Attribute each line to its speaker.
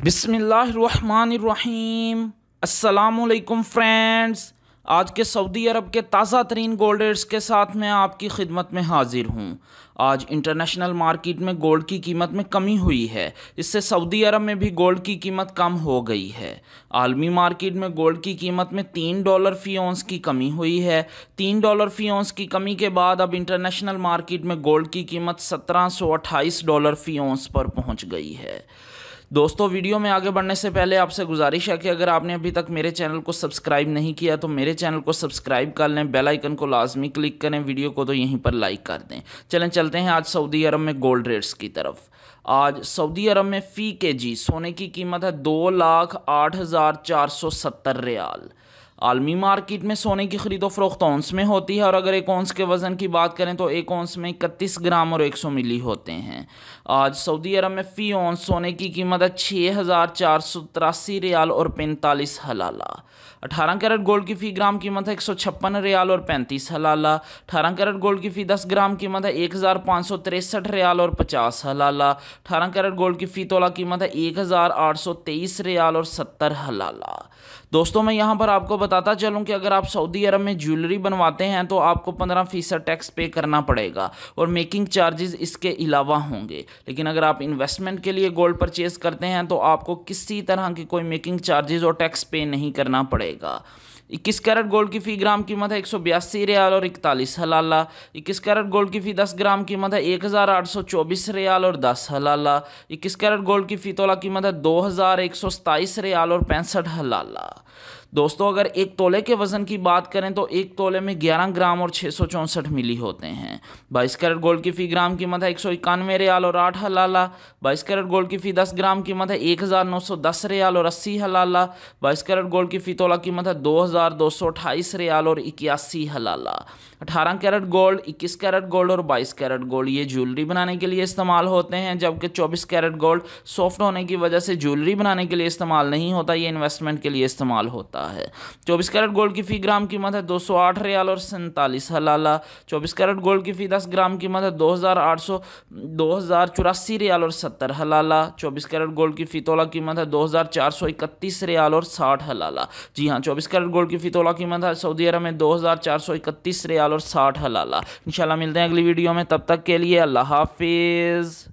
Speaker 1: बिस्मिल्लाहिर्रहमानिर्रहीम। अस्सलामुअलैकुम फ्रेंड्स, आज के सऊदी अरब के ताज़ा तरीन गोल्ड रेट्स के साथ मैं आपकी खिदमत में हाजिर हूँ। आज इंटरनेशनल मार्केट में गोल्ड की कीमत में कमी हुई है, इससे सऊदी अरब में भी गोल्ड की कीमत कम हो गई है। आलमी मार्केट में गोल्ड की कीमत में $3 फ़ी औंस की कमी हुई है। $3 फ़ी औंस की कमी के बाद अब इंटरनेशनल मार्केट में गोल्ड की कीमत $1728 फ़ी औंस पर पहुँच गई है। दोस्तों, वीडियो में आगे बढ़ने से पहले आपसे गुजारिश है कि अगर आपने अभी तक मेरे चैनल को सब्सक्राइब नहीं किया तो मेरे चैनल को सब्सक्राइब कर लें, बेल आइकन को लाजमी क्लिक करें, वीडियो को तो यहीं पर लाइक कर दें। चलते हैं आज सऊदी अरब में गोल्ड रेट्स की तरफ। आज सऊदी अरब में फ़ी केजी सोने की कीमत है 2,08,470 रियाल। आलमी मार्केट में सोने की खरीदो फरोख्त औंस में होती है और अगर एक औंस के वज़न की बात करें तो एक औंस में 31 ग्राम और 100 मिली होते हैं। आज सऊदी अरब में फ़ी औंस सोने की कीमत है 6,483 रियाल और 45 हलाला। 18 कैरेट गोल्ड की फ़ी ग्राम कीमत है 156 रियाल और 35 हलाला। 18 कैरेट गोल्ड की फ़ी 10 ग्राम कीमत है 1,563 रियाल और 50 हलाला। 18 कैरेट गोल्ड की फ़ी तोला कीमत है 1,823 रियाल और 70 हलाला। दोस्तों, मैं यहाँ पर आपको बताता चलूँ कि अगर आप सऊदी अरब में ज्वेलरी बनवाते हैं तो आपको 15% टैक्स पे करना पड़ेगा और मेकिंग चार्जेस इसके अलावा होंगे। लेकिन अगर आप इन्वेस्टमेंट के लिए गोल्ड परचेज़ करते हैं तो आपको किसी तरह की कोई मेकिंग चार्जेस और टैक्स पे नहीं करना पड़ेगा। 21 कैरेट गोल्ड की फ़ी ग्राम कीमत है 182 रियाल और 41 हलाला। 21 कैरेट गोल्ड की फ़ी 10 ग्राम कीमत है 1,824 रियाल और 10 हलाला। 21 कैरेट गोल्ड की फ़ी तोला कीमत है 2,127 रियाल और 65 हलाला। दोस्तों, अगर एक तोले के वज़न की बात करें तो एक तोले में 11 ग्राम और 664 मिली होते हैं। 22 कैरेट गोल्ड की फ़ी ग्राम कीमत है 191 रियाल और 8 हलाला। 22 कैरेट गोल्ड की फ़ी 10 ग्राम कीमत है 1,910 रियाल और 80 हलाला। 22 कैरेट गोल्ड की फ़ी तोला कीमत है 2,228 रियाल और 81 हलाला। 18 कैरेट गोल्ड, 21 कैरेट गोल्ड और 22 कैरेट गोल्ड ये ज्वेलरी बनाने के लिए इस्तेमाल होते हैं, जबकि 24 कैरेट गोल्ड सॉफ्ट होने की वजह से ज्वेलरी बनाने के लिए इस्तेमाल नहीं होता, ये इन्वेस्टमेंट के लिए इस्तेमाल होता है। 24 कैरेट गोल्ड की फ़ी ग्राम कीमत है 208 रियाल और 47 हलाला। 24 कैरेट गोल्ड की फ़ी 10 ग्राम कीमत है 2,84 रियाल और 70 हलाला। 24 कैरेट गोल्ड की फ़ी तोला कीमत है 2,431 रियाल और 60 हलाला। जी हाँ, 24 कैरेट गोल्ड की फ़ी तोला कीमत है सऊदी अरब में 2,431 रियाल और 60 हलाला। इंशाल्लाह मिलते हैं अगली वीडियो में, तब तक के लिए अल्लाह हाफिज़।